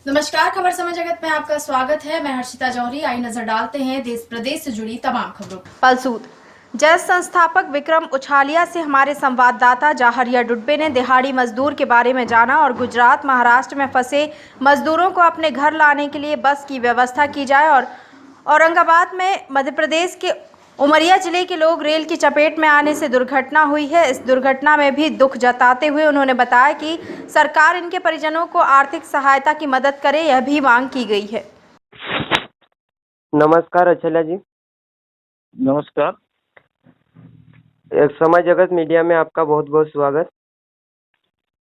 नमस्कार, खबर समय जगत में आपका स्वागत है। मैं हर्षिता जौहरी। आई नजर डालते हैं देश प्रदेश से जुड़ी तमाम खबरों पर। पलसूद जैस संस्थापक विक्रम उछालिया से हमारे संवाददाता जाहरिया डुड्बे ने दिहाड़ी मजदूर के बारे में जाना और गुजरात महाराष्ट्र में फंसे मजदूरों को अपने घर लाने के लिए बस की व्यवस्था की जाए और औरंगाबाद में मध्य प्रदेश के उमरिया जिले के लोग रेल की चपेट में आने से दुर्घटना हुई है। इस दुर्घटना में भी दुख जताते हुए उन्होंने बताया कि सरकार इनके परिजनों को आर्थिक सहायता की मदद करे, यह भी मांग की गई है। नमस्कार अचला जी। नमस्कार। एक समय जगत मीडिया में आपका बहुत बहुत स्वागत।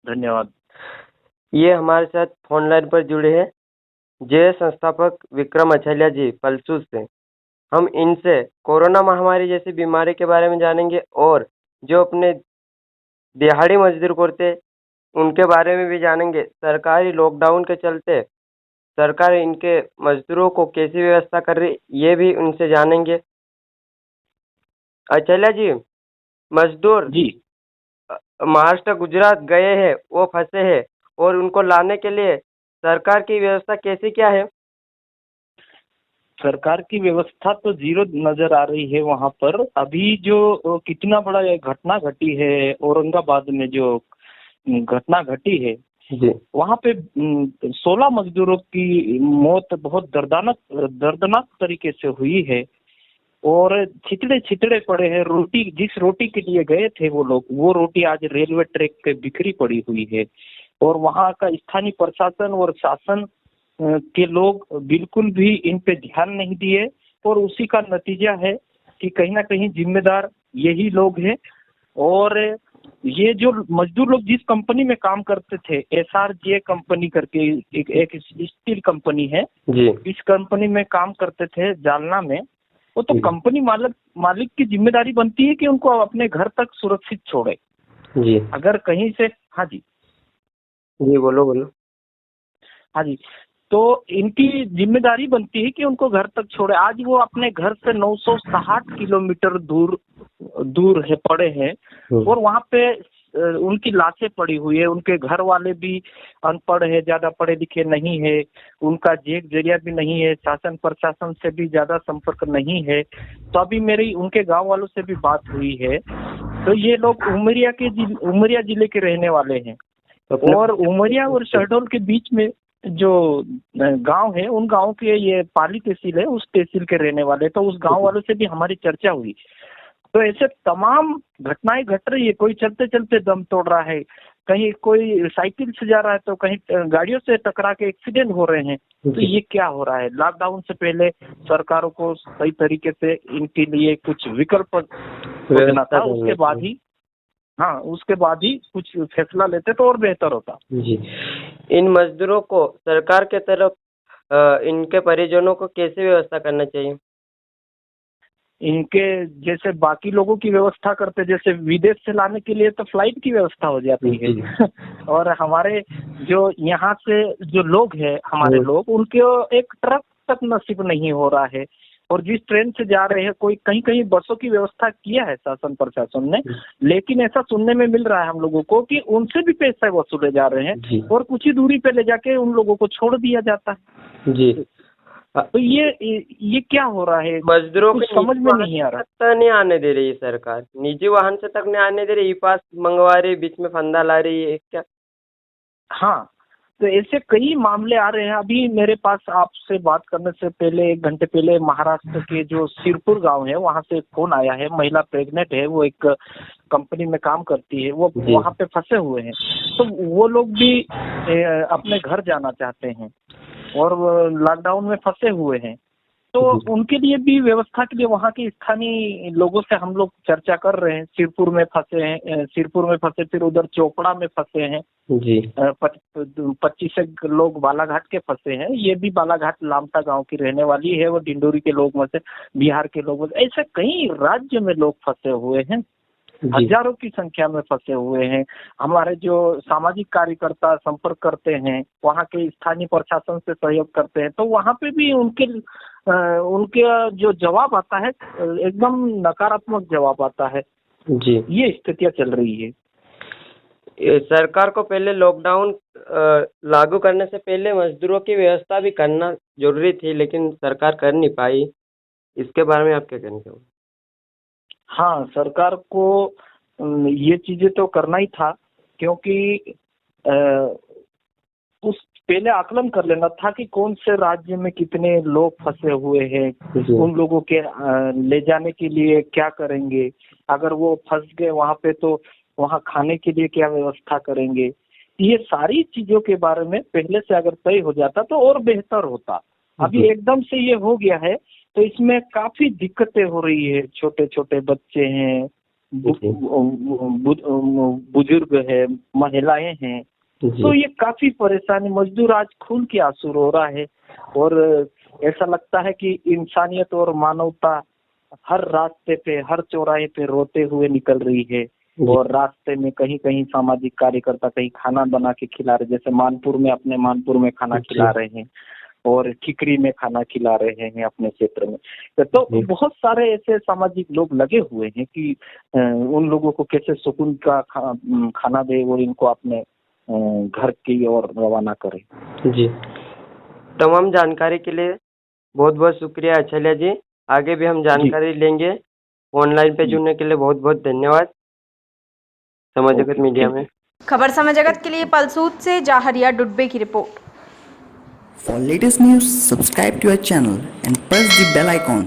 धन्यवाद। ये हमारे साथ फोन लाइन पर जुड़े हैं जे संस्थापक विक्रम अछलिया जी पलसूस से। हम इनसे कोरोना महामारी जैसी बीमारी के बारे में जानेंगे और जो अपने दिहाड़ी मजदूर करते उनके बारे में भी जानेंगे। सरकारी लॉकडाउन के चलते सरकार इनके मजदूरों को कैसी व्यवस्था कर रही ये भी उनसे जानेंगे। अचला जी, मजदूर जी, महाराष्ट्र गुजरात गए हैं, वो फंसे हैं और उनको लाने के लिए सरकार की व्यवस्था कैसी क्या है? सरकार की व्यवस्था तो जीरो नजर आ रही है। वहां पर अभी जो कितना बड़ा ये घटना घटी है, औरंगाबाद में जो घटना घटी है, जी वहां पे 16 मजदूरों की मौत बहुत दर्दनाक तरीके से हुई है और छितड़े छितड़े पड़े हैं। जिस रोटी के लिए गए थे वो लोग, वो रोटी आज रेलवे ट्रैक पे बिखरी पड़ी हुई है और वहां का स्थानीय प्रशासन और शासन के लोग बिल्कुल भी इन पे ध्यान नहीं दिए और उसी का नतीजा है कि कहीं ना कहीं जिम्मेदार यही लोग हैं। और ये जो मजदूर लोग जिस कंपनी में काम करते थे, SRJ कंपनी करके एक स्टील कंपनी है, जी इस कंपनी में काम करते थे जालना में। वो तो जी कंपनी मालिक की जिम्मेदारी बनती है कि उनको अपने घर तक सुरक्षित छोड़े। जी अगर कहीं से, हाँ जी, जी बोलो बोलो। हाँ जी, तो इनकी जिम्मेदारी बनती है कि उनको घर तक छोड़े। आज वो अपने घर से 960 किलोमीटर दूर दूर है पड़े हैं और वहाँ पे उनकी लाशें पड़ी हुई है। उनके घर वाले भी अनपढ़ है, ज्यादा पढ़े लिखे नहीं है, उनका जेब जरिया भी नहीं है, शासन प्रशासन से भी ज्यादा संपर्क नहीं है। तो अभी मेरी उनके गांव वालों से भी बात हुई है। तो ये लोग उमरिया जिले के रहने वाले हैं और उमरिया और शहडोल के बीच में जो गांव है, उन गांव के ये पाली तहसील है, उस तहसील के रहने वाले। तो उस गांव वालों से भी हमारी चर्चा हुई। तो ऐसे तमाम घटनाएं घट रही है। कोई चलते चलते दम तोड़ रहा है, कहीं कोई साइकिल से जा रहा है, तो कहीं गाड़ियों से टकरा के एक्सीडेंट हो रहे हैं। तो ये क्या हो रहा है? लॉकडाउन से पहले सरकारों को सही तरीके से इनके लिए कुछ विकल्प खोजना था। उसके बाद ही कुछ फैसला लेते तो और बेहतर होता। जी, इन मजदूरों को सरकार के तरफ इनके परिजनों को कैसे व्यवस्था करना चाहिए? इनके जैसे बाकी लोगों की व्यवस्था करते, जैसे विदेश से लाने के लिए तो फ्लाइट की व्यवस्था हो जाती है और हमारे जो यहाँ से जो लोग हैं, हमारे लोग, उनके एक ट्रक तक नसीब नहीं हो रहा है। और जिस ट्रेन से जा रहे हैं, कोई कहीं कहीं बसों की व्यवस्था किया है शासन प्रशासन ने, लेकिन ऐसा सुनने में मिल रहा है हम लोगों को कि उनसे भी पैसे वसूले जा रहे हैं और कुछ ही दूरी पे ले जाके उन लोगों को छोड़ दिया जाता है। जी, तो ये क्या हो रहा है? मजदूरों कुछ को समझ में नहीं आ रहा। तक नहीं आने दे रही है सरकार, निजी वाहन से तक नहीं आने दे रही, ई पास मंगवा रही, बीच में फंदा ला रही है क्या? हाँ, तो ऐसे कई मामले आ रहे हैं। अभी मेरे पास आपसे बात करने से पहले 1 घंटे पहले महाराष्ट्र के जो सिरपुर गांव है, वहां से फोन आया है। महिला प्रेग्नेंट है, वो एक कंपनी में काम करती है, वो वहां पे फंसे हुए हैं। तो वो लोग भी अपने घर जाना चाहते हैं और लॉकडाउन में फंसे हुए हैं। तो उनके लिए भी व्यवस्था के लिए वहाँ के स्थानीय लोगों से हम लोग चर्चा कर रहे हैं। सिरपुर में फंसे, फिर उधर चोपड़ा में फंसे हैं जी 25 लोग, बालाघाट के फंसे हैं। ये भी बालाघाट लामटा गांव की रहने वाली है, वो डिंडोरी के लोग में से, बिहार के लोग में से। ऐसे कई राज्य में लोग फंसे हुए हैं, हजारों की संख्या में फंसे हुए हैं। हमारे जो सामाजिक कार्यकर्ता संपर्क करते हैं, वहाँ के स्थानीय प्रशासन से सहयोग करते हैं, तो वहाँ पे भी उनके जो जवाब आता है, एकदम नकारात्मक जवाब आता है। जी, ये स्थितियां चल रही है। ये सरकार को पहले लॉकडाउन लागू करने से पहले मजदूरों की व्यवस्था भी करना जरूरी थी, लेकिन सरकार कर नहीं पाई। इसके बारे में आप क्या कहना चाहोगे? हाँ, सरकार को ये चीजें तो करना ही था, क्योंकि उस पहले आकलन कर लेना था कि कौन से राज्य में कितने लोग फंसे हुए हैं, उन लोगों के ले जाने के लिए क्या करेंगे, अगर वो फंस गए वहां पे तो वहां खाने के लिए क्या व्यवस्था करेंगे। ये सारी चीजों के बारे में पहले से अगर तय हो जाता तो और बेहतर होता। अभी एकदम से ये हो गया है तो इसमें काफी दिक्कतें हो रही है। छोटे छोटे बच्चे हैं, बुजुर्ग है, महिलाएं हैं, तो ये काफी परेशानी, मजदूर आज खून के आंसू रो रहा है। और ऐसा लगता है कि इंसानियत और मानवता हर रास्ते पे, हर चौराहे पे रोते हुए निकल रही है। और रास्ते में कहीं कहीं सामाजिक कार्यकर्ता कहीं खाना बना के खिला रहे, जैसे मानपुर में, अपने मानपुर में खाना खिला रहे हैं और ठिकरी में खाना खिला रहे हैं अपने क्षेत्र में। तो बहुत सारे ऐसे सामाजिक लोग लगे हुए हैं कि उन लोगों को कैसे सुकून का खाना दे और इनको अपने घर की ओर रवाना करें। जी, तमाम जानकारी के लिए बहुत बहुत शुक्रिया अछल्या जी। आगे भी हम जानकारी लेंगे। ऑनलाइन पे जुड़ने के लिए बहुत बहुत धन्यवाद। समय जगत मीडिया में खबर समय जगत के लिए पलसूद से जाहरिया डुड्बे की report. For latest news, subscribe to our channel and press the bell icon.